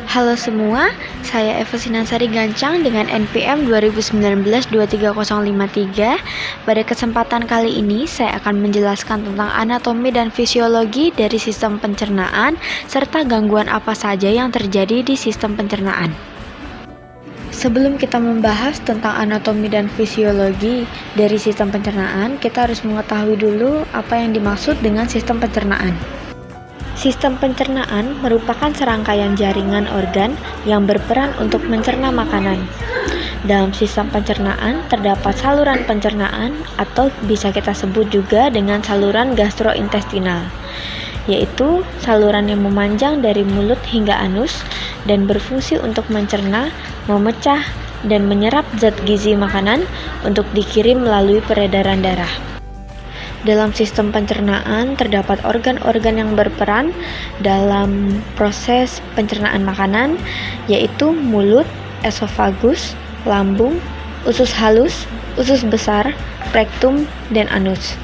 Halo semua, saya Eva Sinansari Gancang dengan NPM 2019-23053. Pada kesempatan kali ini, saya akan menjelaskan tentang anatomi dan fisiologi dari sistem pencernaan, serta gangguan apa saja yang terjadi di sistem pencernaan. Sebelum kita membahas tentang anatomi dan fisiologi dari sistem pencernaan, kita harus mengetahui dulu apa yang dimaksud dengan sistem pencernaan. Sistem pencernaan merupakan serangkaian jaringan organ yang berperan untuk mencerna makanan. Dalam sistem pencernaan terdapat saluran pencernaan atau bisa kita sebut juga dengan saluran gastrointestinal, yaitu saluran yang memanjang dari mulut hingga anus dan berfungsi untuk mencerna, memecah, dan menyerap zat gizi makanan untuk dikirim melalui peredaran darah. Dalam sistem pencernaan terdapat organ-organ yang berperan dalam proses pencernaan makanan, yaitu mulut, esofagus, lambung, usus halus, usus besar, rektum, dan anus.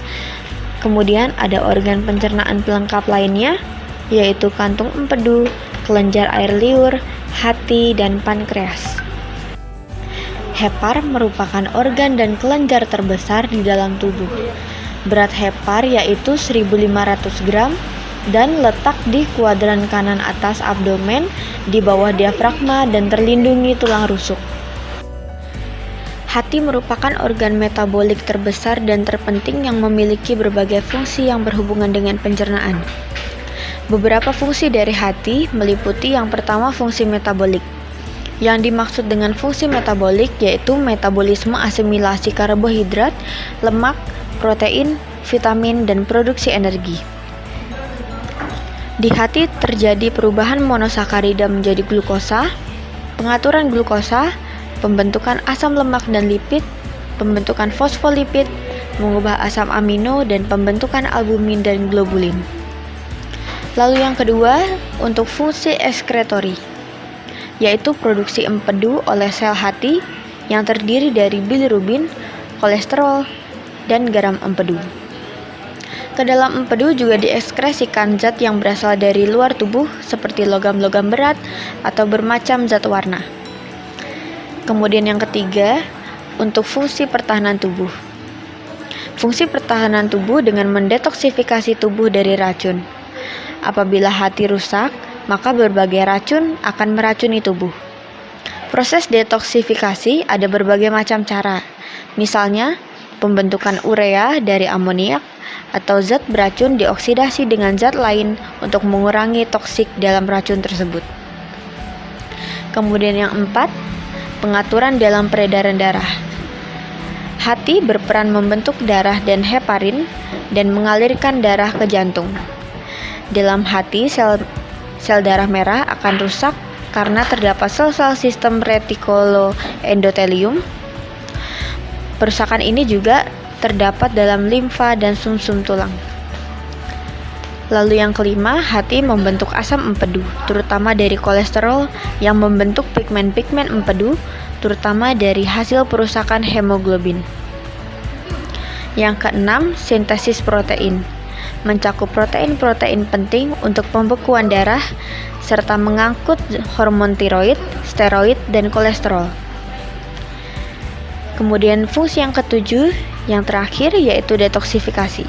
Kemudian ada organ pencernaan pelengkap lainnya, yaitu kantung empedu, kelenjar air liur, hati, dan pankreas. Hepar merupakan organ dan kelenjar terbesar di dalam tubuh. Berat hepar yaitu 1.500 gram dan letak di kuadran kanan atas abdomen di bawah diafragma dan terlindungi tulang rusuk. Hati merupakan organ metabolik terbesar dan terpenting yang memiliki berbagai fungsi yang berhubungan dengan pencernaan. Beberapa fungsi dari hati meliputi yang pertama fungsi metabolik. Yang dimaksud dengan fungsi metabolik yaitu metabolisme asimilasi karbohidrat, lemak, protein, vitamin, dan produksi energi. Di hati terjadi perubahan monosakarida menjadi glukosa, pengaturan glukosa, pembentukan asam lemak dan lipid, pembentukan fosfolipid, mengubah asam amino, dan pembentukan albumin dan globulin. Lalu yang kedua, untuk fungsi ekskretori, yaitu produksi empedu oleh sel hati yang terdiri dari bilirubin, kolesterol, dan garam empedu. Ke dalam empedu juga diekskresikan zat yang berasal dari luar tubuh seperti logam-logam berat atau bermacam zat warna. Kemudian yang ketiga, untuk fungsi pertahanan tubuh. Fungsi pertahanan tubuh dengan mendetoksifikasi tubuh dari racun. Apabila hati rusak, maka berbagai racun akan meracuni tubuh. Proses detoksifikasi ada berbagai macam cara. Misalnya, pembentukan urea dari amoniak atau zat beracun dioksidasi dengan zat lain untuk mengurangi toksik dalam racun tersebut. Kemudian yang empat, pengaturan dalam peredaran darah. Hati berperan membentuk darah dan heparin dan mengalirkan darah ke jantung. Dalam hati, sel darah merah akan rusak karena terdapat sel-sel sistem retikuloendotelium. Perusakan ini juga terdapat dalam limfa dan sumsum tulang. Lalu yang kelima, hati membentuk asam empedu, terutama dari kolesterol yang membentuk pigmen-pigmen empedu, terutama dari hasil perusakan hemoglobin. Yang keenam, sintesis protein, mencakup protein-protein penting untuk pembekuan darah, serta mengangkut hormon tiroid, steroid, dan kolesterol. Kemudian fungsi yang ketujuh, yang terakhir yaitu detoksifikasi,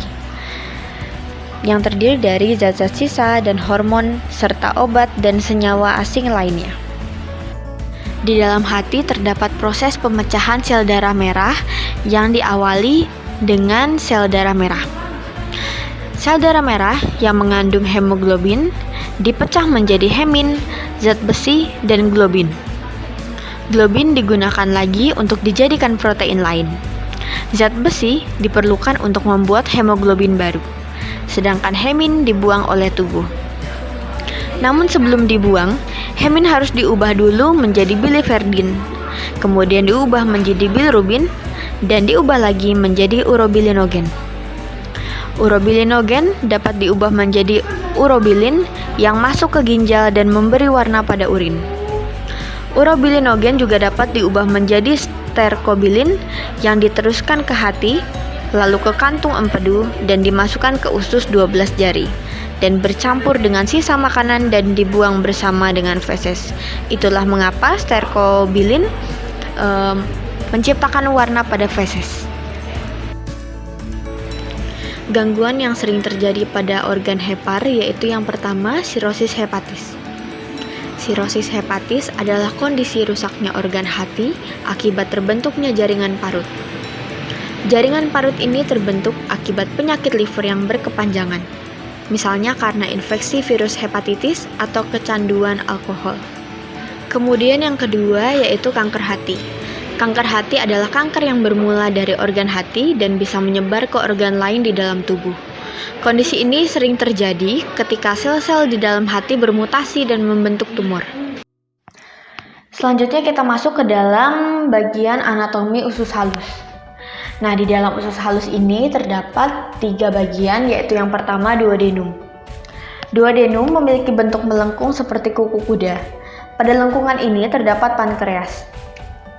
yang terdiri dari zat-zat sisa dan hormon serta obat dan senyawa asing lainnya. Di dalam hati terdapat proses pemecahan sel darah merah yang diawali dengan sel darah merah. Sel darah merah yang mengandung hemoglobin dipecah menjadi hemin, zat besi, dan globin. Globin digunakan lagi untuk dijadikan protein lain. Zat besi diperlukan untuk membuat hemoglobin baru, sedangkan hemin dibuang oleh tubuh. Namun sebelum dibuang, hemin harus diubah dulu menjadi biliverdin, kemudian diubah menjadi bilirubin, dan diubah lagi menjadi urobilinogen. Urobilinogen dapat diubah menjadi urobilin yang masuk ke ginjal dan memberi warna pada urin. Urobilinogen juga dapat diubah menjadi sterkobilin yang diteruskan ke hati, lalu ke kantung empedu dan dimasukkan ke usus 12 jari. dan bercampur dengan sisa makanan dan dibuang bersama dengan feses. Itulah mengapa sterkobilin menciptakan warna pada feses. Gangguan yang sering terjadi pada organ hepar yaitu yang pertama, sirosis hepatis. Sirosis hepatis adalah kondisi rusaknya organ hati akibat terbentuknya jaringan parut. Jaringan parut ini terbentuk akibat penyakit liver yang berkepanjangan, misalnya karena infeksi virus hepatitis atau kecanduan alkohol. Kemudian yang kedua yaitu kanker hati. Kanker hati adalah kanker yang bermula dari organ hati dan bisa menyebar ke organ lain di dalam tubuh. Kondisi ini sering terjadi ketika sel-sel di dalam hati bermutasi dan membentuk tumor. Selanjutnya kita masuk ke dalam bagian anatomi usus halus. Nah, di dalam usus halus ini terdapat 3 bagian, yaitu yang pertama duodenum. Duodenum memiliki bentuk melengkung seperti kuku kuda. Pada lengkungan ini terdapat pankreas.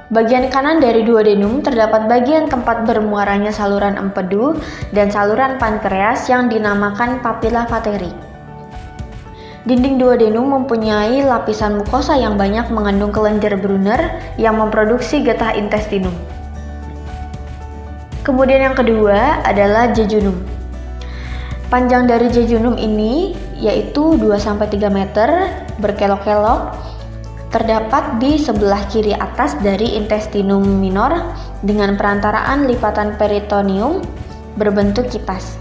Bagian kanan dari duodenum terdapat bagian tempat bermuaranya saluran empedu dan saluran pankreas yang dinamakan papilla vateri. Dinding duodenum mempunyai lapisan mukosa yang banyak mengandung kelenjar Brunner yang memproduksi getah intestinum. Kemudian yang kedua adalah jejunum. Panjang dari jejunum ini yaitu 2-3 meter berkelok-kelok, terdapat di sebelah kiri atas dari intestinum minor dengan perantaraan lipatan peritoneum berbentuk kipas.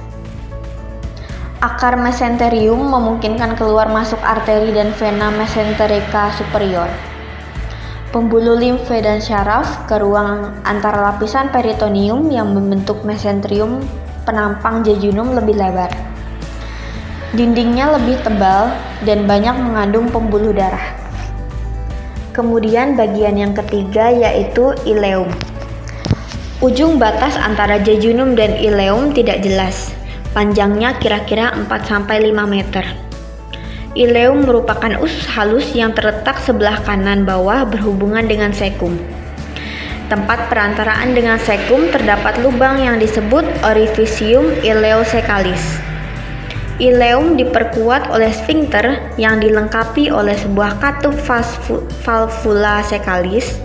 Akar mesenterium memungkinkan keluar masuk arteri dan vena mesenterica superior. Pembuluh limfe dan syaraf ke ruang antara lapisan peritoneum yang membentuk mesenterium penampang jejunum lebih lebar. Dindingnya lebih tebal dan banyak mengandung pembuluh darah. Kemudian bagian yang ketiga yaitu ileum. Ujung batas antara jejunum dan ileum tidak jelas. Panjangnya kira-kira 4-5 meter. Ileum merupakan usus halus yang terletak sebelah kanan bawah berhubungan dengan sekum. Tempat perantaraan dengan sekum terdapat lubang yang disebut orificium ileocecalis. Ileum diperkuat oleh sphincter yang dilengkapi oleh sebuah katup valvula cecalis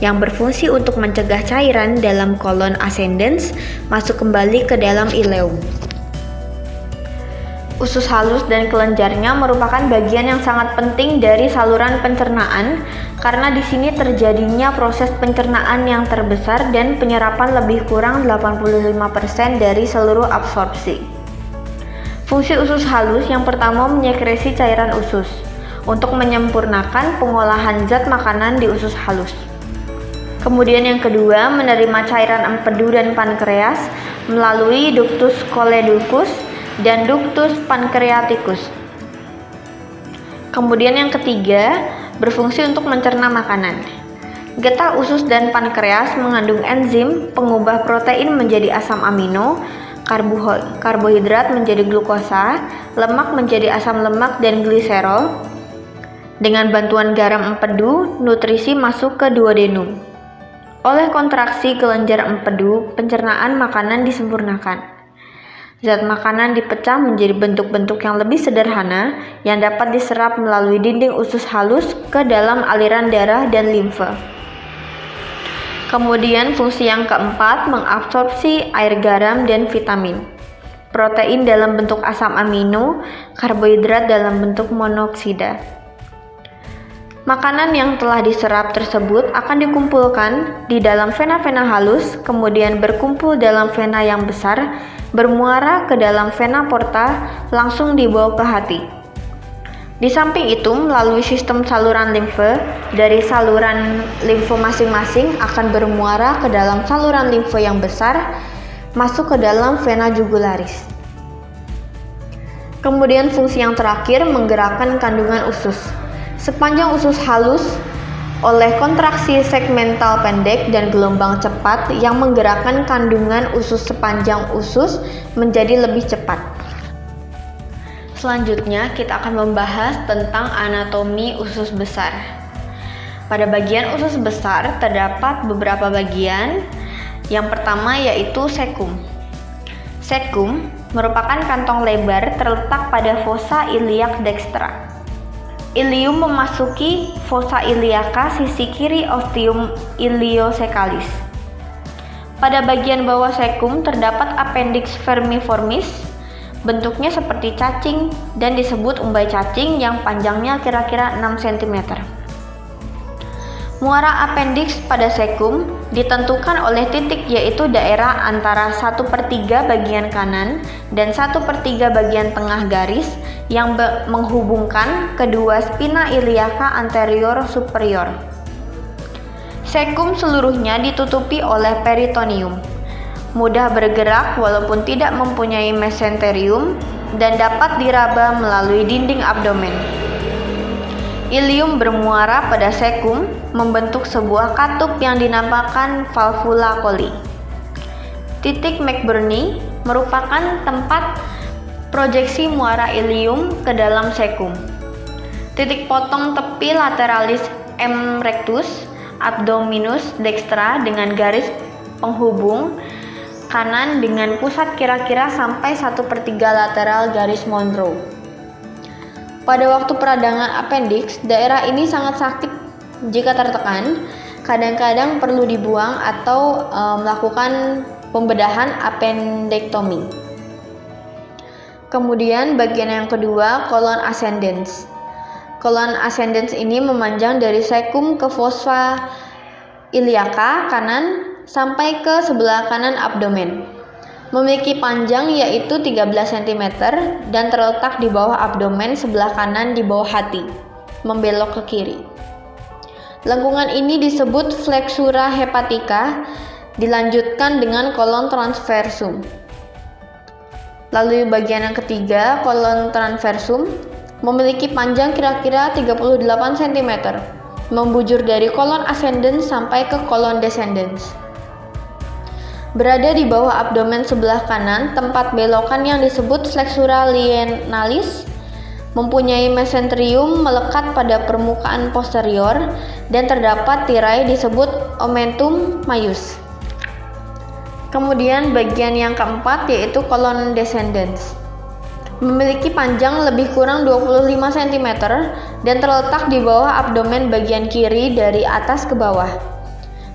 yang berfungsi untuk mencegah cairan dalam kolon ascendens masuk kembali ke dalam ileum. Usus halus dan kelenjarnya merupakan bagian yang sangat penting dari saluran pencernaan karena di sini terjadinya proses pencernaan yang terbesar dan penyerapan lebih kurang 85% dari seluruh absorpsi. Fungsi usus halus yang pertama menyekresi cairan usus untuk menyempurnakan pengolahan zat makanan di usus halus. Kemudian yang kedua menerima cairan empedu dan pankreas melalui ductus choledochus dan ductus pancreaticus. Kemudian yang ketiga berfungsi untuk mencerna makanan. Getah usus dan pankreas mengandung enzim pengubah protein menjadi asam amino, karbohidrat menjadi glukosa, lemak menjadi asam lemak dan gliserol. Dengan bantuan garam empedu, nutrisi masuk ke duodenum. Oleh kontraksi kelenjar empedu, pencernaan makanan disempurnakan. Zat makanan dipecah menjadi bentuk-bentuk yang lebih sederhana yang dapat diserap melalui dinding usus halus ke dalam aliran darah dan limfe. Kemudian fungsi yang keempat mengabsorpsi air, garam, dan vitamin. Protein dalam bentuk asam amino, karbohidrat dalam bentuk monoksida. Makanan yang telah diserap tersebut akan dikumpulkan di dalam vena-vena halus, kemudian berkumpul dalam vena yang besar, bermuara ke dalam vena porta, langsung dibawa ke hati. Di samping itu, melalui sistem saluran limfe, dari saluran limfe masing-masing akan bermuara ke dalam saluran limfe yang besar, masuk ke dalam vena jugularis. Kemudian fungsi yang terakhir menggerakkan kandungan usus. Sepanjang usus halus oleh kontraksi segmental pendek dan gelombang cepat yang menggerakkan kandungan usus sepanjang usus menjadi lebih cepat. Selanjutnya kita akan membahas tentang anatomi usus besar. Pada bagian usus besar terdapat beberapa bagian. Yang pertama yaitu sekum. Sekum merupakan kantong lebar terletak pada fossa iliac dextra. Ilium memasuki fossa iliaca sisi kiri ostium iliocecalis. Pada bagian bawah sekum terdapat appendix vermiformis, bentuknya seperti cacing dan disebut umbai cacing yang panjangnya kira-kira 6 cm. Muara appendix pada sekum ditentukan oleh titik, yaitu daerah antara 1/3 bagian kanan dan 1/3 bagian tengah garis yang menghubungkan kedua spina iliaca anterior superior. Sekum seluruhnya ditutupi oleh peritoneum, mudah bergerak walaupun tidak mempunyai mesenterium dan dapat diraba melalui dinding abdomen. Ilium bermuara pada sekum membentuk sebuah katup yang dinamakan valvula Colli. Titik McBurney merupakan tempat proyeksi muara ilium ke dalam sekum. Titik potong tepi lateralis M. rectus abdominus dextra dengan garis penghubung kanan dengan pusat kira-kira sampai 1/3 lateral garis Monroe. Pada waktu peradangan appendix, daerah ini sangat sakit jika tertekan. Kadang-kadang perlu dibuang atau melakukan pembedahan appendektomi. Kemudian bagian yang kedua, colon ascendens. Colon ascendens ini memanjang dari sekum ke fossa iliaca kanan sampai ke sebelah kanan abdomen. Memiliki panjang yaitu 13 cm dan terletak di bawah abdomen sebelah kanan di bawah hati, membelok ke kiri. Lengkungan ini disebut flexura hepatica, dilanjutkan dengan colon transversum. Lalu bagian yang ketiga, colon transversum, memiliki panjang kira-kira 38 cm, membujur dari colon ascendens sampai ke colon descendens. Berada di bawah abdomen sebelah kanan, tempat belokan yang disebut flexura lienalis, mempunyai mesenterium melekat pada permukaan posterior dan terdapat tirai disebut omentum maius. Kemudian bagian yang keempat yaitu colon descendens. Memiliki panjang lebih kurang 25 cm dan terletak di bawah abdomen bagian kiri dari atas ke bawah.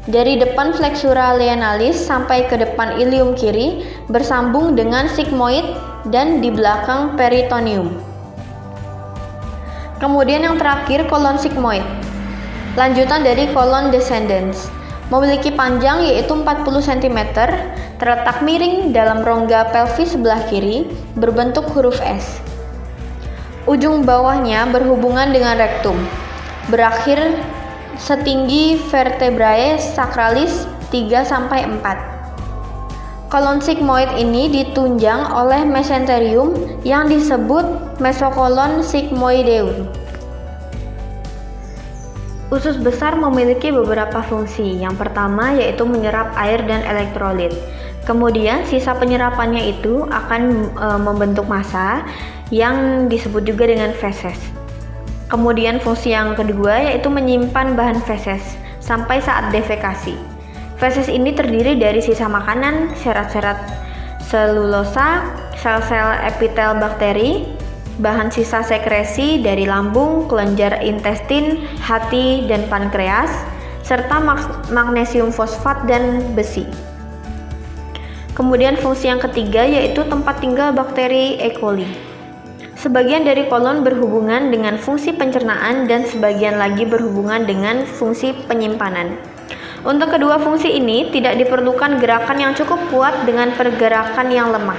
Dari depan flexura lienalis sampai ke depan ilium kiri bersambung dengan sigmoid dan di belakang peritoneum. Kemudian yang terakhir colon sigmoid, lanjutan dari colon descendens. Memiliki panjang yaitu 40 cm, terletak miring dalam rongga pelvis sebelah kiri, berbentuk huruf S. Ujung bawahnya berhubungan dengan rektum, berakhir setinggi vertebrae sacralis 3-4. Kolon sigmoid ini ditunjang oleh mesenterium yang disebut mesokolon sigmoideum. Usus besar memiliki beberapa fungsi. Yang pertama yaitu menyerap air dan elektrolit. Kemudian sisa penyerapannya itu akan membentuk massa yang disebut juga dengan feses. Kemudian fungsi yang kedua yaitu menyimpan bahan feses sampai saat defekasi. Feses ini terdiri dari sisa makanan, serat-serat selulosa, sel-sel epitel bakteri, bahan sisa sekresi dari lambung, kelenjar intestin, hati, dan pankreas, serta magnesium fosfat dan besi. Kemudian fungsi yang ketiga yaitu tempat tinggal bakteri E. coli. Sebagian dari kolon berhubungan dengan fungsi pencernaan dan sebagian lagi berhubungan dengan fungsi penyimpanan. Untuk kedua fungsi ini tidak diperlukan gerakan yang cukup kuat dengan pergerakan yang lemah.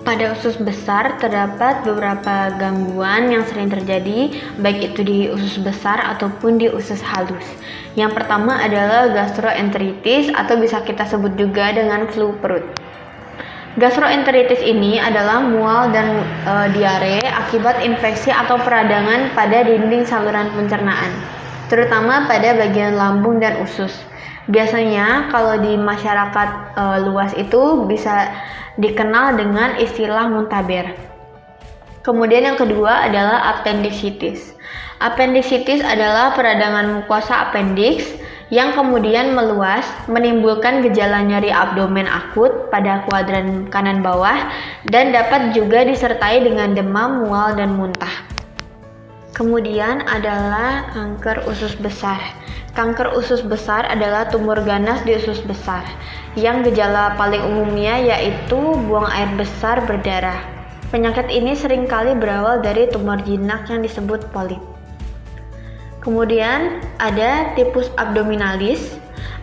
Pada usus besar terdapat beberapa gangguan yang sering terjadi, baik itu di usus besar ataupun di usus halus. Yang pertama adalah gastroenteritis atau bisa kita sebut juga dengan flu perut. Gastroenteritis ini adalah mual dan diare akibat infeksi atau peradangan pada dinding saluran pencernaan, terutama pada bagian lambung dan usus. Biasanya kalau di masyarakat luas itu bisa dikenal dengan istilah muntaber. Kemudian yang kedua adalah appendicitis. Appendicitis adalah peradangan mukosa appendix yang kemudian meluas, menimbulkan gejala nyeri abdomen akut pada kuadran kanan bawah, dan dapat juga disertai dengan demam, mual, dan muntah. Kemudian adalah kanker usus besar. Kanker usus besar adalah tumor ganas di usus besar, yang gejala paling umumnya yaitu buang air besar berdarah. Penyakit ini seringkali berawal dari tumor jinak yang disebut polip. Kemudian ada tipus abdominalis,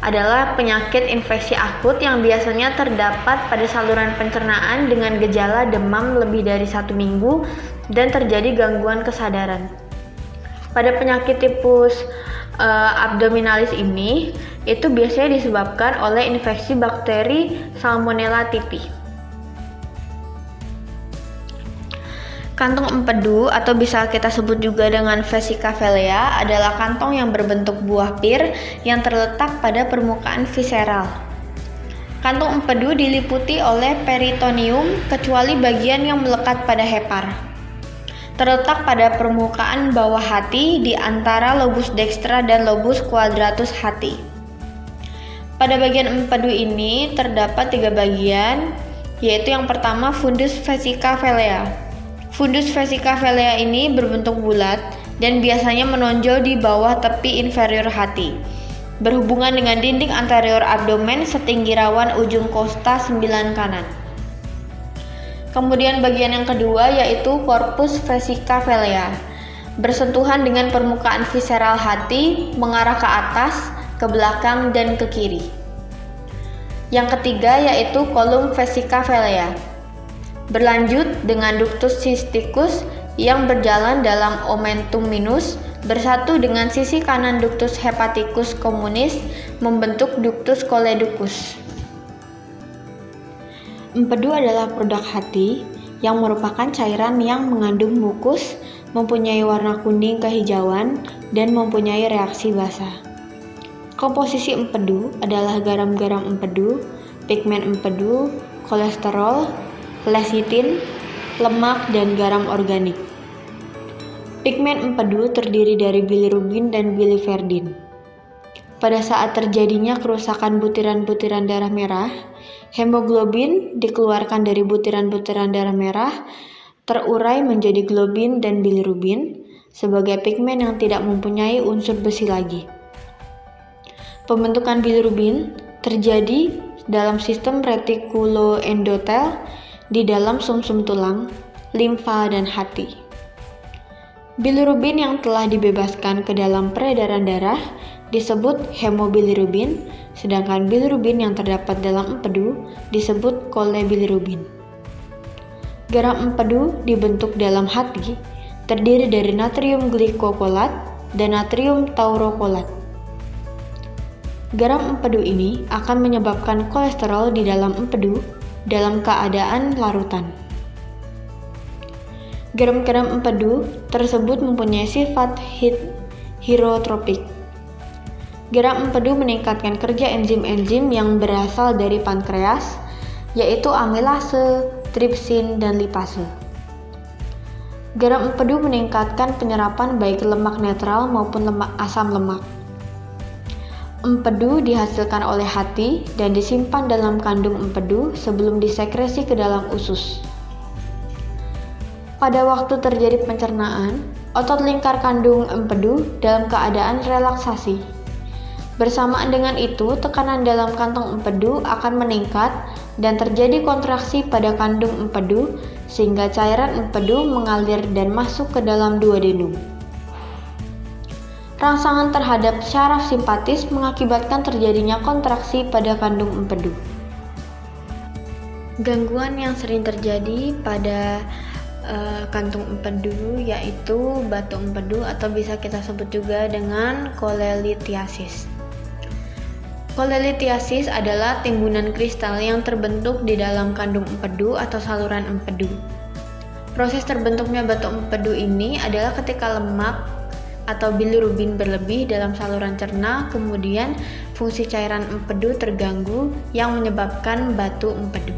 adalah penyakit infeksi akut yang biasanya terdapat pada saluran pencernaan dengan gejala demam lebih dari 1 minggu dan terjadi gangguan kesadaran. Pada penyakit tipus abdominalis ini, itu biasanya disebabkan oleh infeksi bakteri Salmonella typhi. Kantung empedu atau bisa kita sebut juga dengan vesicavelea adalah kantong yang berbentuk buah pir yang terletak pada permukaan visceral. Kantung empedu diliputi oleh peritoneum kecuali bagian yang melekat pada hepar. Terletak pada permukaan bawah hati di antara lobus dextra dan lobus quadratus hati. Pada bagian empedu ini terdapat 3 bagian, yaitu yang pertama fundus vesicavelea. Fundus vesicavelea ini berbentuk bulat dan biasanya menonjol di bawah tepi inferior hati, berhubungan dengan dinding anterior abdomen setinggi rawan ujung kosta 9 kanan. Kemudian bagian yang kedua yaitu corpus vesicavelea, bersentuhan dengan permukaan visceral hati, mengarah ke atas, ke belakang, dan ke kiri. Yang ketiga yaitu kolum vesicavelea, berlanjut dengan ductus cysticus yang berjalan dalam omentum minus, bersatu dengan sisi kanan ductus hepaticus communis membentuk ductus choledocus. Empedu adalah produk hati yang merupakan cairan yang mengandung mukus, mempunyai warna kuning kehijauan, dan mempunyai reaksi basa. Komposisi empedu adalah garam-garam empedu, pigmen empedu, kolesterol, lecitin, lemak, dan garam organik. Pigmen empedu terdiri dari bilirubin dan biliverdin. Pada saat terjadinya kerusakan butiran-butiran darah merah, hemoglobin dikeluarkan dari butiran-butiran darah merah, terurai menjadi globin dan bilirubin sebagai pigmen yang tidak mempunyai unsur besi lagi. Pembentukan bilirubin terjadi dalam sistem retikuloendotel di dalam sumsum tulang, limfa, dan hati. Bilirubin yang telah dibebaskan ke dalam peredaran darah disebut hemobilirubin, sedangkan bilirubin yang terdapat dalam empedu disebut kolebilirubin. Garam empedu dibentuk dalam hati terdiri dari natrium glikokolat dan natrium taurokolat. Garam empedu ini akan menyebabkan kolesterol di dalam empedu dalam keadaan larutan. Garam-garam empedu tersebut mempunyai sifat hirotropik. Garam empedu meningkatkan kerja enzim-enzim yang berasal dari pankreas, yaitu amilase, tripsin, dan lipase. Garam empedu meningkatkan penyerapan baik lemak netral maupun asam lemak. Empedu dihasilkan oleh hati dan disimpan dalam kandung empedu sebelum disekresi ke dalam usus. Pada waktu terjadi pencernaan, otot lingkar kandung empedu dalam keadaan relaksasi. Bersamaan dengan itu, tekanan dalam kantong empedu akan meningkat dan terjadi kontraksi pada kandung empedu sehingga cairan empedu mengalir dan masuk ke dalam duodenum. Rangsangan terhadap syaraf simpatis mengakibatkan terjadinya kontraksi pada kandung empedu. Gangguan yang sering terjadi pada kantung empedu yaitu batu empedu atau bisa kita sebut juga dengan kolelithiasis. Kolelithiasis adalah timbunan kristal yang terbentuk di dalam kandung empedu atau saluran empedu. Proses terbentuknya batu empedu ini adalah ketika lemak atau bilirubin berlebih dalam saluran cerna, kemudian fungsi cairan empedu terganggu yang menyebabkan batu empedu.